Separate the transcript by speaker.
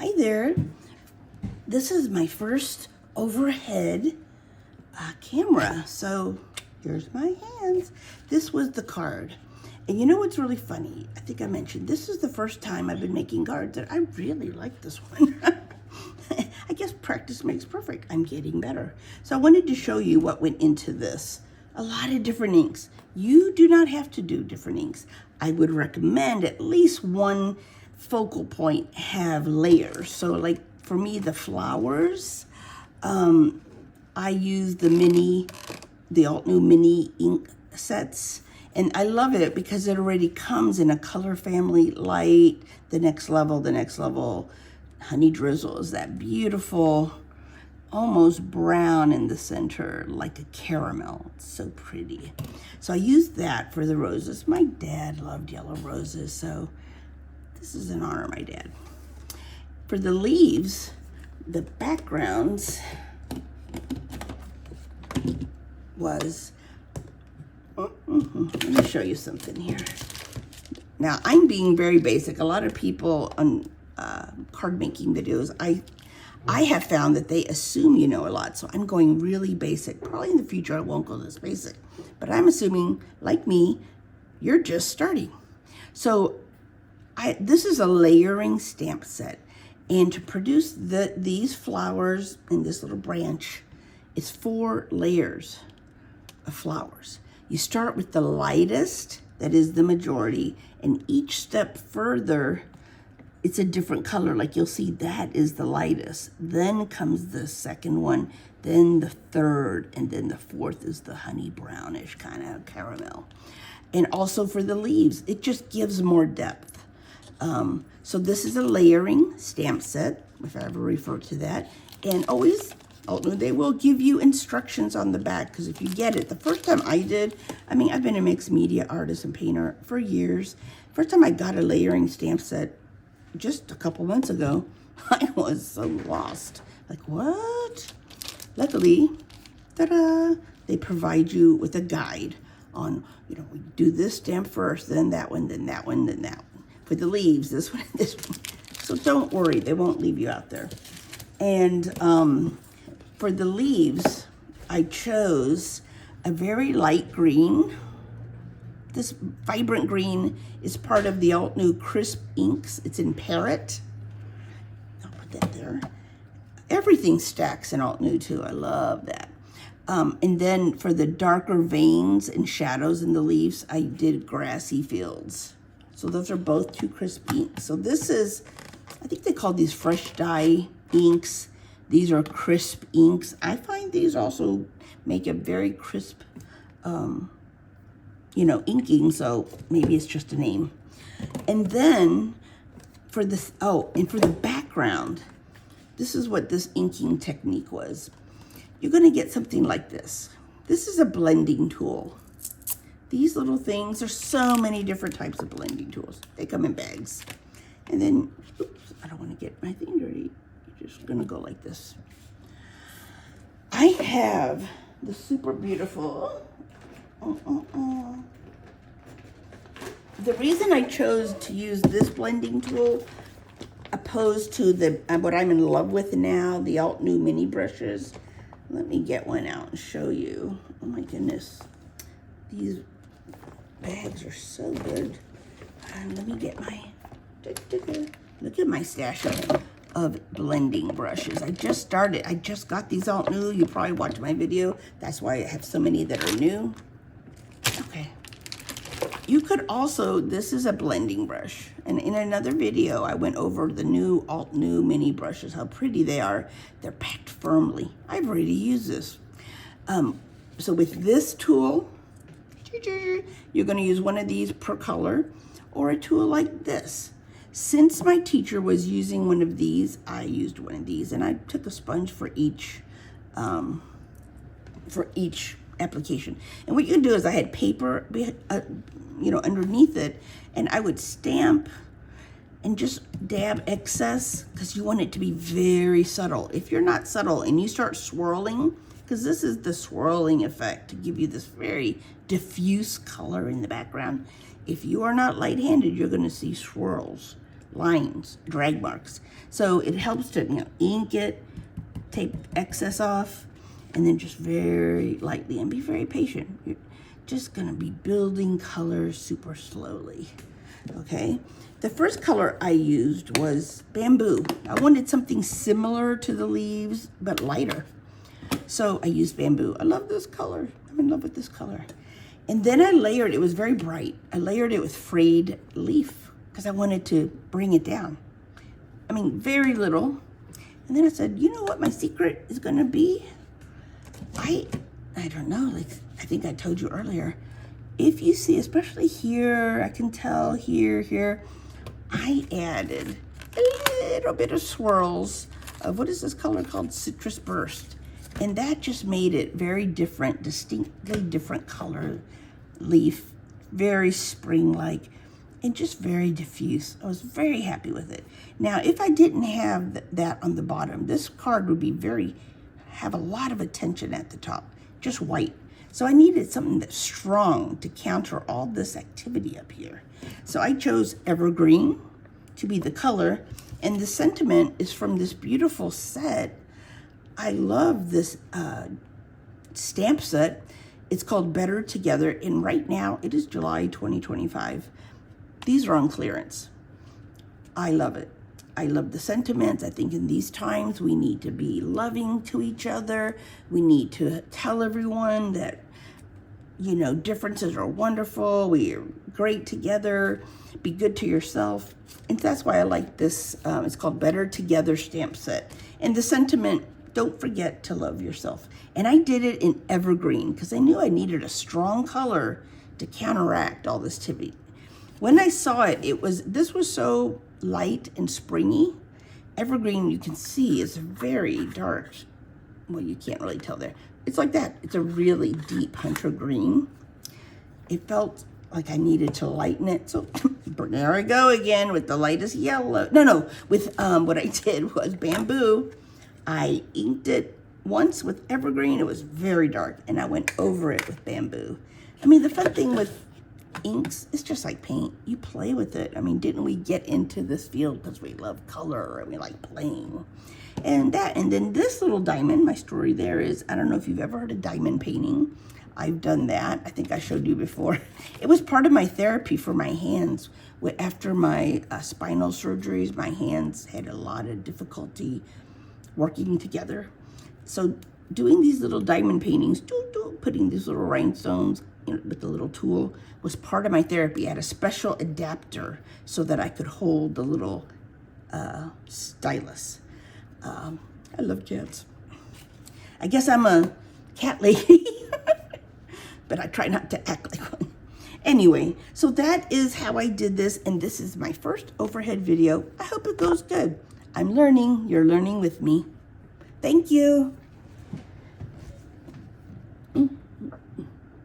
Speaker 1: Hi there. This is my first overhead camera. So here's my hands. This was the card. And you know what's really funny? I think I mentioned this is the first time I've been making cards and I really like this one. I guess practice makes perfect. I'm getting better. So I wanted to show you what went into this. A lot of different inks. You do not have to do different inks. I would recommend at least one focal point have layers. So like for me, the flowers, I use the Altenew mini ink sets. And I love it because it already comes in a color family, light, the next level. Honey drizzle is that beautiful, almost brown in the center, like a caramel. It's so pretty. So I used that for the roses. My dad loved yellow roses, so this is in honor of my dad. For the leaves, the backgrounds was, let me show you something here. Now, I'm being very basic. A lot of people on card making videos, I have found that they assume you know a lot, so I'm going really basic. Probably in the future I won't go this basic, but I'm assuming, like me, you're just starting. So this is a layering stamp set, and to produce these flowers in this little branch, it's 4 layers of flowers. You start with the lightest, that is the majority, and each step further, it's a different color. Like you'll see that is the lightest. Then comes the second one, then the third, and then the fourth is the honey brownish kind of caramel. And also for the leaves, it just gives more depth. So this is a layering stamp set, if I ever refer to that. And always, they will give you instructions on the back, because if you get it, the first time I did, I've been a mixed media artist and painter for years. First time I got a layering stamp set, just a couple months ago, I was so lost. Like, what? Luckily, ta-da, they provide you with a guide on, we do this stamp first, then that one, then that one, then that one. For the leaves, this one, this one. So don't worry, they won't leave you out there. And for the leaves, I chose a very light green. This vibrant green is part of the Altenew crisp inks. It's in Parrot. I'll put that there. Everything stacks in Altenew too. I love that. And then for the darker veins and shadows in the leaves, I did Grassy Fields. So those are both 2 crisp inks. So this is, I think they call these fresh dye inks. These are crisp inks. I find these also make a very crisp, inking, so maybe it's just a name. And then for this, and for the background, this is what this inking technique was. You're gonna get something like this. This is a blending tool. These little things, there's so many different types of blending tools. They come in bags. And then, oops, I don't wanna get my thing dirty. You're just gonna go like this. I have the super beautiful, the reason I chose to use this blending tool opposed to what I'm in love with now, the Altenew mini brushes. Let me get one out and show you. Oh my goodness. These bags are so good. Let me get look at my stash of blending brushes. I just got these Altenew. You probably watched my video. That's why I have so many that are new. Okay. You could also, this is a blending brush. And in another video, I went over the new Altenew mini brushes, how pretty they are. They're packed firmly. I've already used this. So with this tool, you're gonna use one of these per color, or a tool like this. Since my teacher was using one of these, I used one of these, and I took a sponge for each application. And what you can do is I had paper, underneath it, and I would stamp and just dab excess, because you want it to be very subtle. If you're not subtle and you start swirling, because this is the swirling effect to give you this very diffuse color in the background. If you are not light-handed, you're gonna see swirls. lines, drag marks. So it helps to, ink it, take excess off, and then just very lightly, and be very patient. You're just gonna be building colors super slowly, okay? The first color I used was bamboo. I wanted something similar to the leaves, but lighter. So I used bamboo. I love this color. I'm in love with this color. And then I layered, it was very bright. I layered it with frayed leaf because I wanted to bring it down. I mean, very little. And then I said, you know what my secret is gonna be? I don't know, like I think I told you earlier, if you see, especially here, I can tell here, I added a little bit of swirls of, what is this color called? Citrus Burst. And that just made it very different, distinctly different color leaf, very spring-like, and just very diffuse. I was very happy with it. Now, if I didn't have that on the bottom, this card would be have a lot of attention at the top, just white. So I needed something that's strong to counter all this activity up here. So I chose Evergreen to be the color, and the sentiment is from this beautiful set. I love this stamp set. It's called Better Together, and right now it is July 2025. These are on clearance. I love it. I love the sentiments. I think in these times we need to be loving to each other. We need to tell everyone that, differences are wonderful. We are great together. Be good to yourself. And that's why I like this. It's called Better Together stamp set. And the sentiment, don't forget to love yourself. And I did it in Evergreen because I knew I needed a strong color to counteract all this activity. When I saw it, this was so light and springy. Evergreen, you can see, is very dark. Well, you can't really tell there. It's like that. It's a really deep hunter green. It felt like I needed to lighten it. So there I go again with the lightest yellow. No, with what I did was bamboo. I inked it once with Evergreen. It was very dark, and I went over it with bamboo. I mean, the fun thing with inks, it's just like paint. You play with it. I mean, didn't we get into this field because we love color and we like playing? And then this little diamond, my story there is, I don't know if you've ever heard of diamond painting. I've done that. I think I showed you before. It was part of my therapy for my hands. After my spinal surgeries, my hands had a lot of difficulty working together. So doing these little diamond paintings, putting these little rhinestones with the little tool was part of my therapy. I had a special adapter so that I could hold the little stylus. I love cats. I guess I'm a cat lady, but I try not to act like one. Anyway, so that is how I did this, and this is my first overhead video. I hope it goes good. I'm learning. You're learning with me. Thank you.